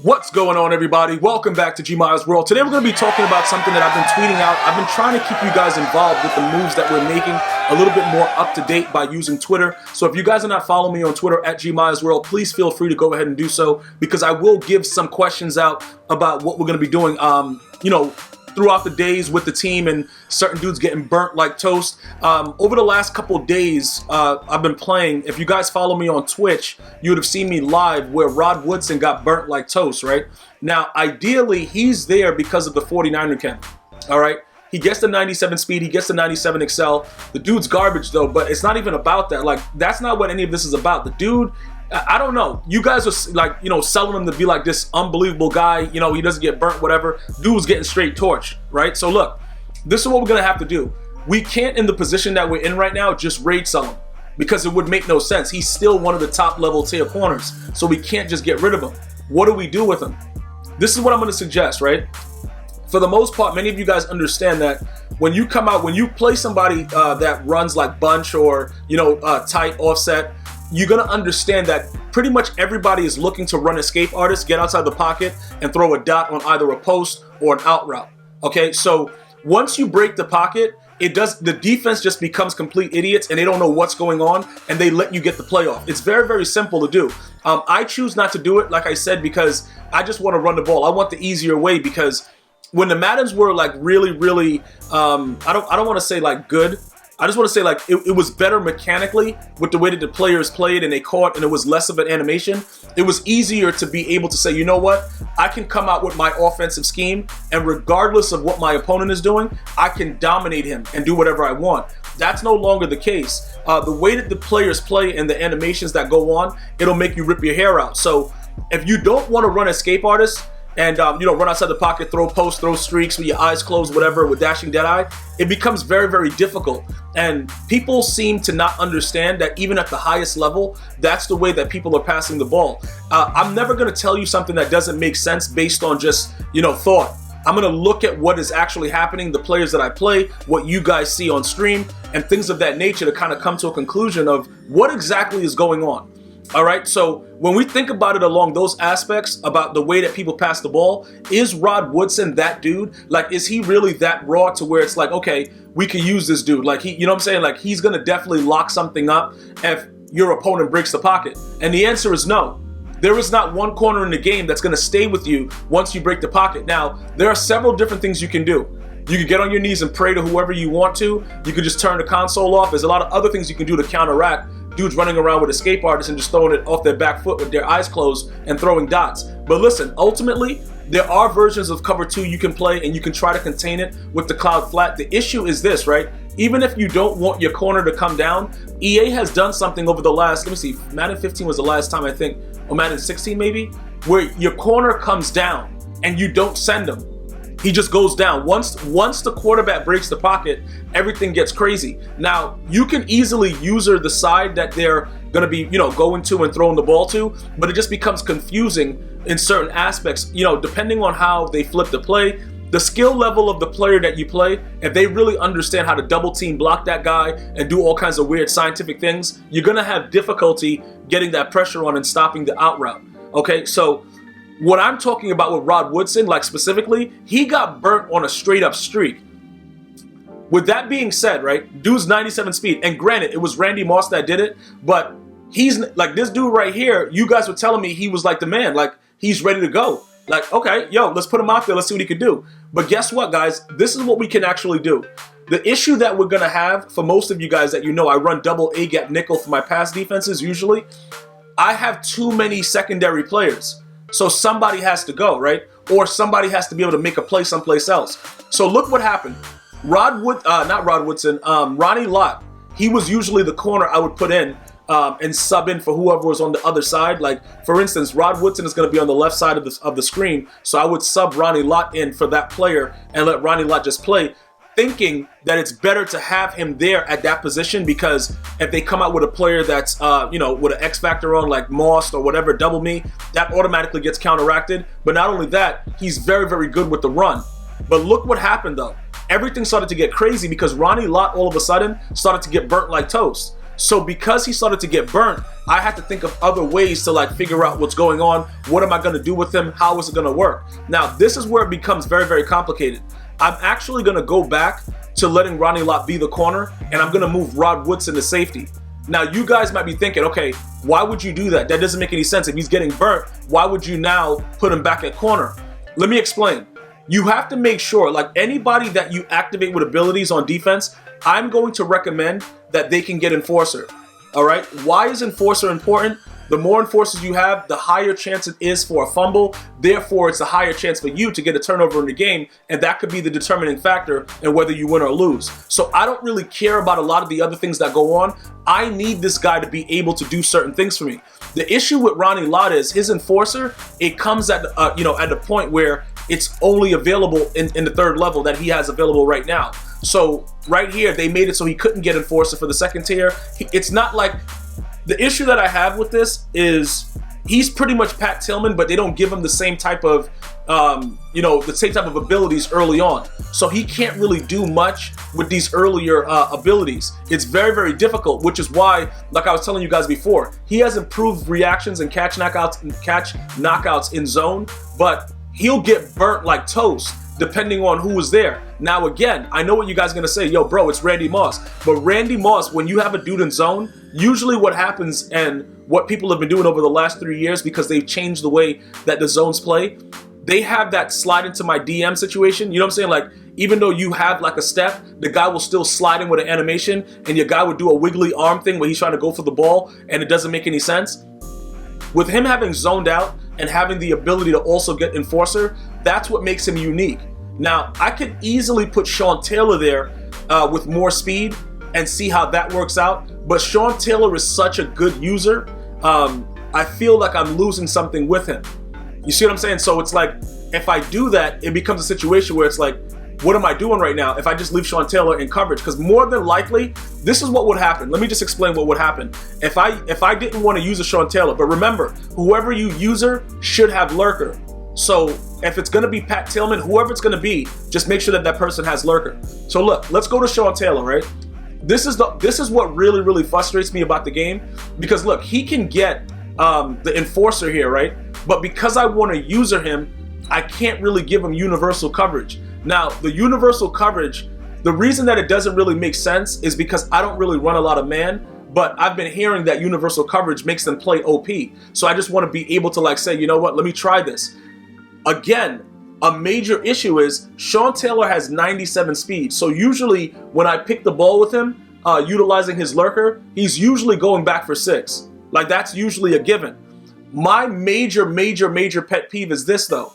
What's going on, everybody? Welcome back to GmiasWorld. Today we're going to be talking about something that I've been tweeting out. I've been trying to keep you guys involved with the moves that we're making a little bit more up to date by using Twitter. So if you guys are not following me on Twitter at GmiasWorld, please feel free to go ahead and do so, because I will give some questions out about what we're going to be doing, throughout the days with the team and certain dudes getting burnt like toast. Over the last couple of days, I've been playing. If you guys follow me on Twitch, you would have seen me live where Rod Woodson got burnt like toast, right? Now, ideally, he's there because of the 49er chem, all right? He gets the 97 speed, he gets the 97 excel. The dude's garbage, though, but it's not even about that. Like, that's not what any of this is about. The dude, I don't know. You guys are like, selling him to be like this unbelievable guy. He doesn't get burnt, whatever. Dude's getting straight torched, right? So look, this is what we're gonna have to do. We can't, in the position that we're in right now, just raid sell him, because it would make no sense. He's still one of the top level tier corners, so we can't just get rid of him. What do we do with him? This is what I'm gonna suggest, right? For the most part, many of you guys understand that when you come out, when you play somebody that runs like bunch or tight offset, you're gonna understand that pretty much everybody is looking to run escape artists, get outside the pocket, and throw a dot on either a post or an out route. Okay, so once you break the pocket, the defense just becomes complete idiots and they don't know what's going on, and they let you get the play off. It's very, very simple to do. I choose not to do it, like I said, because I just want to run the ball. I want the easier way, because when the Maddens were like really, really, I don't want to say like good. I just want to say like it was better mechanically with the way that the players played and they caught, and it was less of an animation. It was easier to be able to say, you know what, I can come out with my offensive scheme, and regardless of what my opponent is doing, I can dominate him and do whatever I want. That's no longer the case. The way that the players play and the animations that go on, it'll make you rip your hair out. So if you don't want to run escape artists, and run outside the pocket, throw posts, throw streaks with your eyes closed, whatever, with dashing deadeye, it becomes very, very difficult. And people seem to not understand that even at the highest level, that's the way that people are passing the ball. I'm never going to tell you something that doesn't make sense based on just, thought. I'm going to look at what is actually happening, the players that I play, what you guys see on stream, and things of that nature to kind of come to a conclusion of what exactly is going on. All right, so when we think about it along those aspects, about the way that people pass the ball, is Rod Woodson that dude? Like, is he really that raw to where it's like, okay, we can use this dude? Like, Like, he's going to definitely lock something up if your opponent breaks the pocket. And the answer is no. There is not one corner in the game that's going to stay with you once you break the pocket. Now, there are several different things you can do. You can get on your knees and pray to whoever you want to. You could just turn the console off. There's a lot of other things you can do to counteract dudes running around with escape artists and just throwing it off their back foot with their eyes closed and throwing dots. But listen, ultimately, there are versions of cover 2 you can play, and you can try to contain it with the cloud flat. The issue is this, right? Even if you don't want your corner to come down, EA has done something over the last, let me see, Madden 15 was the last time I think, or Madden 16 maybe, where your corner comes down and you don't send him. He just goes down. Once the quarterback breaks the pocket, everything gets crazy. Now, you can easily user the side that they're going to be, going to and throwing the ball to, but it just becomes confusing in certain aspects, depending on how they flip the play, the skill level of the player that you play. If they really understand how to double team block that guy and do all kinds of weird scientific things, you're going to have difficulty getting that pressure on and stopping the out route. Okay, so what I'm talking about with Rod Woodson, like specifically, he got burnt on a straight up streak. With that being said, right, dude's 97 speed, and granted, it was Randy Moss that did it, but he's like this dude right here. You guys were telling me he was like the man, like he's ready to go. Like, okay, let's put him out there. Let's see what he can do. But guess what, guys? This is what we can actually do. The issue that we're going to have for most of you guys that I run double A gap nickel for my pass defenses usually. I have too many secondary players. So somebody has to go, right? Or somebody has to be able to make a play someplace else. So look what happened. Ronnie Lott, he was usually the corner I would put in and sub in for whoever was on the other side. Like, for instance, Rod Woodson is going to be on the left side of the screen, so I would sub Ronnie Lott in for that player and let Ronnie Lott just play, thinking that it's better to have him there at that position, because if they come out with a player that's, with an X factor on like Moss or whatever, double me, that automatically gets counteracted. But not only that, he's very, very good with the run. But look what happened though. Everything started to get crazy because Ronnie Lott all of a sudden started to get burnt like toast. So because he started to get burnt, I had to think of other ways to like figure out what's going on. What am I going to do with him? How is it going to work? Now, this is where it becomes very, very complicated. I'm actually going to go back to letting Ronnie Lott be the corner, and I'm going to move Rod Woodson to safety. Now, you guys might be thinking, okay, why would you do that? That doesn't make any sense. If he's getting burnt, why would you now put him back at corner? Let me explain. You have to make sure, like anybody that you activate with abilities on defense, I'm going to recommend that they can get Enforcer. All right? Why is Enforcer important? The more enforcers you have, the higher chance it is for a fumble. Therefore, it's a higher chance for you to get a turnover in the game, and that could be the determining factor in whether you win or lose. So I don't really care about a lot of the other things that go on. I need this guy to be able to do certain things for me. The issue with Ronnie Lott is his Enforcer, it comes at at the point where it's only available in the third level that he has available right now. So right here, they made it so he couldn't get Enforcer for the second tier. It's not like... The issue that I have with this is he's pretty much Pat Tillman, but they don't give him the same type of, the same type of abilities early on. So he can't really do much with these earlier abilities. It's very, very difficult, which is why, like I was telling you guys before, he has improved reactions and catch knockouts in zone, but he'll get burnt like toast depending on who is there. Now, again, I know what you guys are going to say, yo, bro, it's Randy Moss. But Randy Moss, when you have a dude in zone, usually what happens and what people have been doing over the last 3 years, because they've changed the way that the zones play, they have that slide into my DM situation. You know what I'm saying? Like, even though you have like a step, the guy will still slide in with an animation, and your guy would do a wiggly arm thing where he's trying to go for the ball, and it doesn't make any sense. With him having zoned out and having the ability to also get Enforcer, that's what makes him unique. Now, I could easily put Sean Taylor there with more speed and see how that works out. But Sean Taylor is such a good user. I feel like I'm losing something with him. You see what I'm saying? So it's like, if I do that, it becomes a situation where it's like, what am I doing right now if I just leave Sean Taylor in coverage? Because more than likely, this is what would happen. Let me just explain what would happen. If I didn't want to use a Sean Taylor, but remember, whoever you user should have Lurker. So if it's going to be Pat Tillman, whoever it's going to be, just make sure that that person has Lurker. So look, let's go to Sean Taylor, right? This is what really, really frustrates me about the game, because look, he can get the Enforcer here, right? But because I want to user him, I can't really give him universal coverage. Now, the universal coverage, the reason that it doesn't really make sense is because I don't really run a lot of man, but I've been hearing that universal coverage makes them play OP. So I just want to be able to like say, you know what, let me try this. Again, a major issue is Sean Taylor has 97 speed. So usually when I pick the ball with him, utilizing his Lurker, he's usually going back for 6. Like, that's usually a given. My major pet peeve is this though.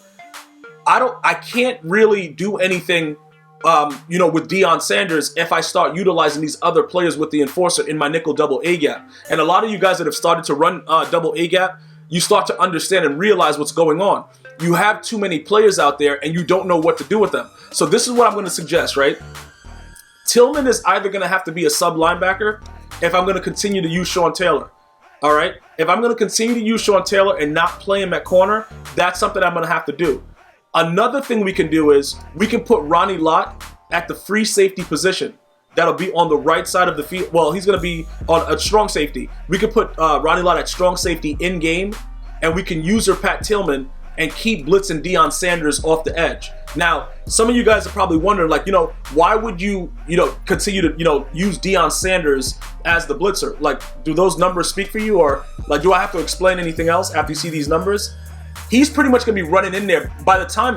I can't really do anything, with Deion Sanders if I start utilizing these other players with the Enforcer in my nickel double A gap. And a lot of you guys that have started to run double A gap, you start to understand and realize what's going on. You have too many players out there and you don't know what to do with them. So this is what I'm going to suggest, right? Tillman is either going to have to be a sub linebacker if I'm going to continue to use Sean Taylor. All right? If I'm going to continue to use Sean Taylor and not play him at corner, that's something I'm going to have to do. Another thing we can do is we can put Ronnie Lott at the free safety position. That'll be on the right side of the field. Well, he's going to be on a strong safety. We could put Ronnie Lott at strong safety in game, and we can use Pat Tillman and keep blitzing Deion Sanders off the edge. Now, some of you guys are probably wondering, like, why would you, continue to, use Deion Sanders as the blitzer? Like, do those numbers speak for you? Or, like, do I have to explain anything else after you see these numbers? He's pretty much going to be running in there.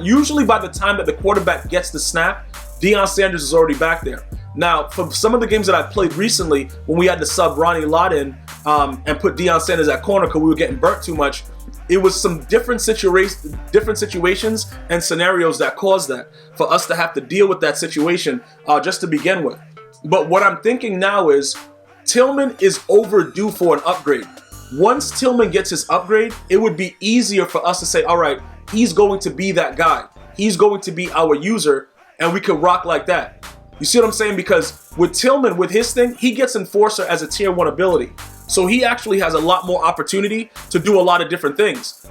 Usually by the time that the quarterback gets the snap, Deion Sanders is already back there. Now, for some of the games that I played recently, when we had to sub Ronnie Lott in and put Deion Sanders at corner because we were getting burnt too much, it was some different situations and scenarios that caused that, for us to have to deal with that situation just to begin with. But what I'm thinking now is Tillman is overdue for an upgrade. Once Tillman gets his upgrade, it would be easier for us to say, all right, he's going to be that guy. He's going to be our user, and we could rock like that. You see what I'm saying? Because with Tillman, with his thing, he gets Enforcer as a tier 1 ability. So he actually has a lot more opportunity to do a lot of different things.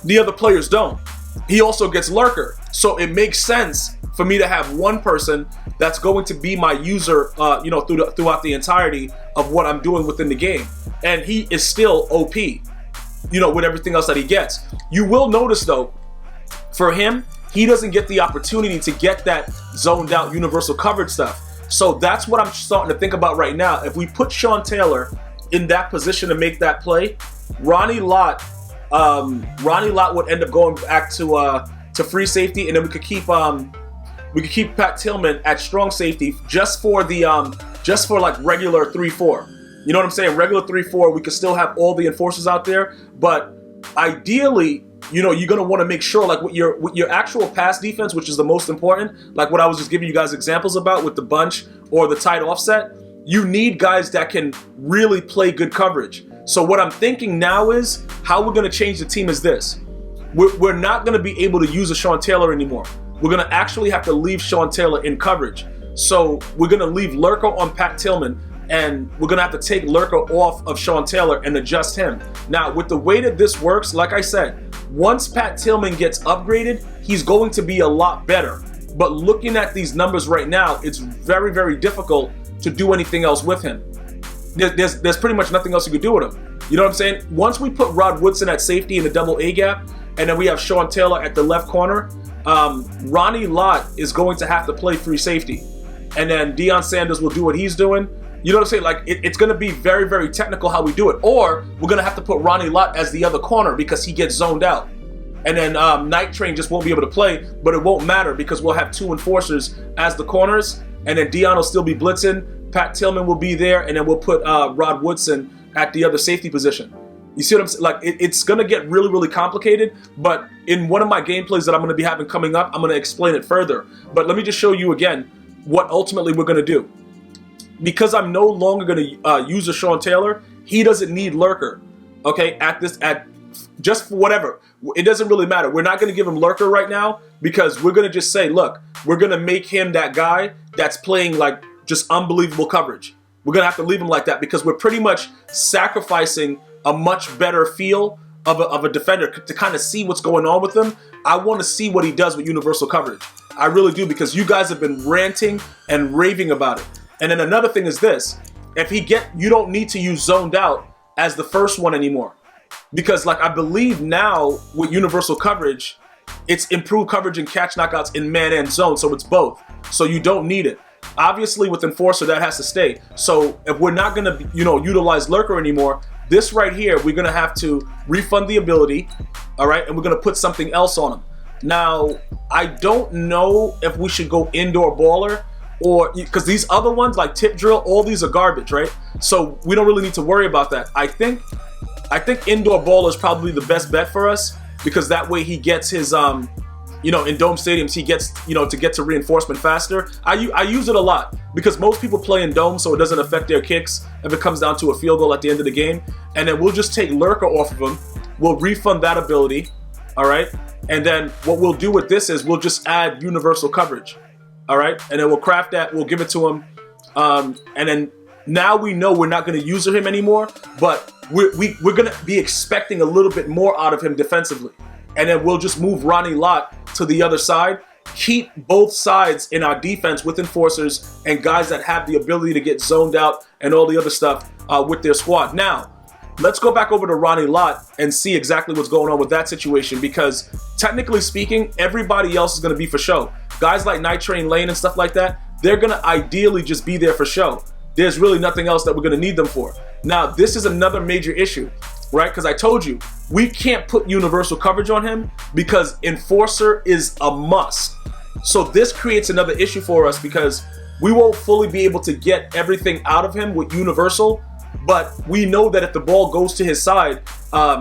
The other players don't. He also gets Lurker. So it makes sense for me to have one person that's going to be my user, you know, throughout the entirety of what I'm doing within the game. And he is still OP, you know, with everything else that he gets. You will notice though, for him, he doesn't get the opportunity to get that zoned out universal coverage stuff. So that's what I'm starting to think about right now. If we put Sean Taylor in that position to make that play, Ronnie Lott would end up going back to free safety, and then we could keep Pat Tillman at strong safety just for like regular 3-4. You know what I'm saying? Regular 3-4. We could still have all the enforcers out there, but ideally, you know, you're gonna want to make sure, like with your actual pass defense, which is the most important, like what I was just giving you guys examples about with the bunch or the tight offset. You need guys that can really play good coverage. So what I'm thinking now is how we're gonna change the team is this. We're not gonna be able to use a Sean Taylor anymore. We're gonna actually have to leave Sean Taylor in coverage. So we're gonna leave Lurker on Pat Tillman, and we're gonna have to take Lurker off of Sean Taylor and adjust him. Now, with the way that this works, like I said, once Pat Tillman gets upgraded, he's going to be a lot better. But looking at these numbers right now, it's very, very difficult to do anything else with him. There's pretty much nothing else you could do with him. You know what I'm saying? Once we put Rod Woodson at safety in the double A gap, and then we have Sean Taylor at the left corner, Ronnie Lott is going to have to play free safety. And then Deion Sanders will do what he's doing. You know what I'm saying? Like, it's going to be very, very technical how we do it. Or we're going to have to put Ronnie Lott as the other corner because he gets zoned out. And then Night Train just won't be able to play, but it won't matter because we'll have two enforcers as the corners. And then Deion will still be blitzing. Pat Tillman will be there. And then we'll put Rod Woodson at the other safety position. You see what I'm saying? Like, it's going to get really, really complicated. But in one of my gameplays that I'm going to be having coming up, I'm going to explain it further. But let me just show you again what ultimately we're going to do. Because I'm no longer going to use a Sean Taylor, he doesn't need Lurker, okay, just for whatever. It doesn't really matter. We're not going to give him Lurker right now because we're going to just say, look, we're going to make him that guy that's playing like just unbelievable coverage. We're going to have to leave him like that because we're pretty much sacrificing a much better feel of a defender to kind of see what's going on with him. I want to see what he does with universal coverage. I really do, because you guys have been ranting and raving about it. And then another thing is this, you don't need to use zoned out as the first one anymore. Because like I believe now with universal coverage, it's improved coverage and catch knockouts in man and zone, so it's both. So you don't need it. Obviously with enforcer that has to stay. So if we're not gonna, utilize Lurker anymore, this right here, we're gonna have to refund the ability, all right? And we're gonna put something else on him. Now, I don't know if we should go indoor baller, or because these other ones like tip drill, all these are garbage, right? So we don't really need to worry about that. I think indoor baller is probably the best bet for us, because that way he gets his in dome stadiums, he gets to get to reinforcement faster. I use it a lot because most people play in dome, so it doesn't affect their kicks if it comes down to a field goal at the end of the game. And then we'll just take Lurker off of him. We'll refund that ability, all right? And then what we'll do with this is we'll just add universal coverage. All right, and then we'll craft that. We'll give it to him, and then now we know we're not going to use him anymore. But we're going to be expecting a little bit more out of him defensively, and then we'll just move Ronnie Lott to the other side. Keep both sides in our defense with enforcers and guys that have the ability to get zoned out and all the other stuff with their squad. Now, let's go back over to Ronnie Lott and see exactly what's going on with that situation, because technically speaking, everybody else is going to be for show. Guys like Night Train Lane and stuff like that, they're going to ideally just be there for show. There's really nothing else that we're going to need them for. Now, this is another major issue, right? Because I told you, we can't put universal coverage on him because enforcer is a must. So this creates another issue for us because we won't fully be able to get everything out of him with universal. But we know that if the ball goes to his side,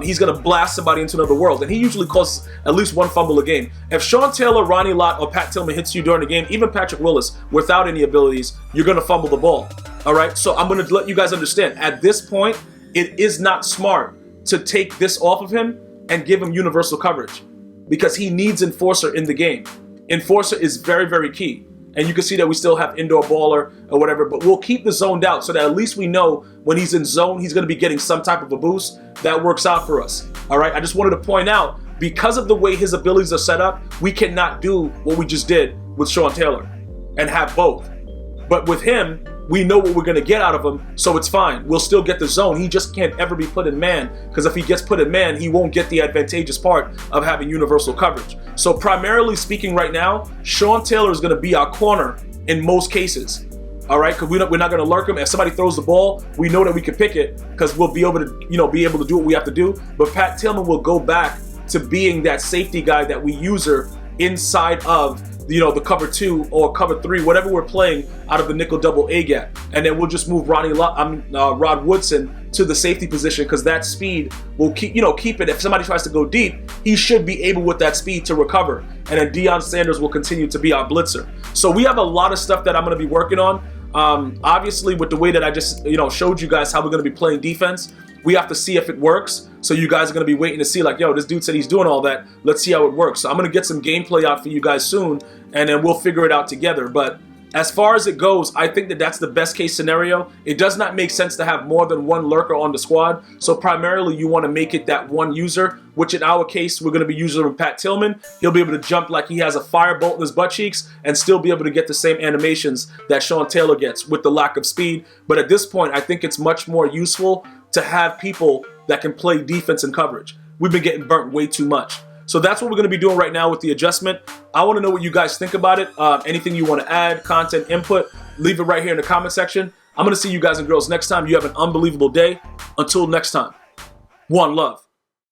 he's going to blast somebody into another world. And he usually causes at least one fumble a game. If Sean Taylor, Ronnie Lott, or Pat Tillman hits you during the game, even Patrick Willis, without any abilities, you're going to fumble the ball. All right? So I'm going to let you guys understand. At this point, it is not smart to take this off of him and give him universal coverage because he needs enforcer in the game. Enforcer is very, very key. And you can see that we still have indoor baller or whatever, but we'll keep the zoned out so that at least we know when he's in zone, he's going to be getting some type of a boost. That works out for us. All right. I just wanted to point out, because of the way his abilities are set up, we cannot do what we just did with Sean Taylor and have both. But with him, we know what we're going to get out of him, so it's fine. We'll still get the zone. He just can't ever be put in man, because if he gets put in man, he won't get the advantageous part of having universal coverage. So primarily speaking right now, Sean Taylor is going to be our corner in most cases. All right, because we're not going to lurk him. If somebody throws the ball, we know that we can pick it because we'll be able to, be able to do what we have to do. But Pat Tillman will go back to being that safety guy that we user inside of the cover 2 or cover 3, whatever we're playing out of the nickel double A gap, and then we'll just move Rod Woodson to the safety position, because that speed will keep it. If somebody tries to go deep, he should be able with that speed to recover, and then Deion Sanders will continue to be our blitzer. So we have a lot of stuff that I'm going to be working on. Obviously, with the way that I just showed you guys how we're going to be playing defense, we have to see if it works. So you guys are going to be waiting to see, like, yo, this dude said he's doing all that. Let's see how it works. So I'm going to get some gameplay out for you guys soon, and then we'll figure it out together. But as far as it goes, I think that that's the best case scenario. It does not make sense to have more than one lurker on the squad. So primarily you want to make it that one user, which in our case, we're going to be using Pat Tillman. He'll be able to jump like he has a firebolt in his butt cheeks and still be able to get the same animations that Sean Taylor gets with the lack of speed. But at this point, I think it's much more useful to have people that can play defense and coverage. We've been getting burnt way too much. So that's what we're going to be doing right now with the adjustment. I want to know what you guys think about it. Anything you want to add, content, input, leave it right here in the comment section. I'm going to see you guys and girls next time. You have an unbelievable day. Until next time, one love.